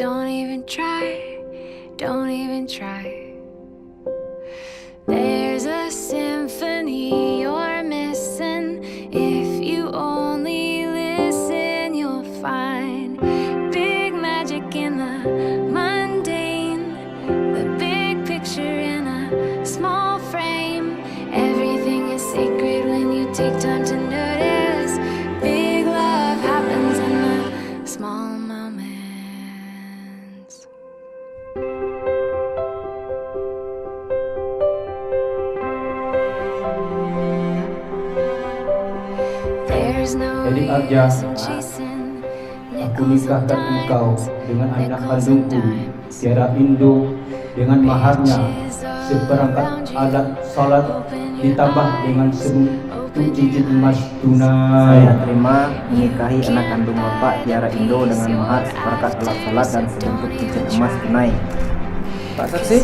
Don't even try, don't even try. There's a symphony you're missing. If you only listen, you'll find big magic in the mundane, the big picture in a small frame. Everything is sacred when you take time to notice. Big love happens in the small moments. There's no Jadi Arja, use in chasing aku nickels and nikahkan engkau dimes, dengan anak nickels and kandungku dimes. Tiara Indo dengan maharnya seperangkat alat salat ditambah dengan sebuah cincin emas tunai. Saya terima menikahi anak kandung Bapak Tiara Indo dengan mahar seperangkat alat salat dan sebentuk cincin emas tunai. Pak Saksi,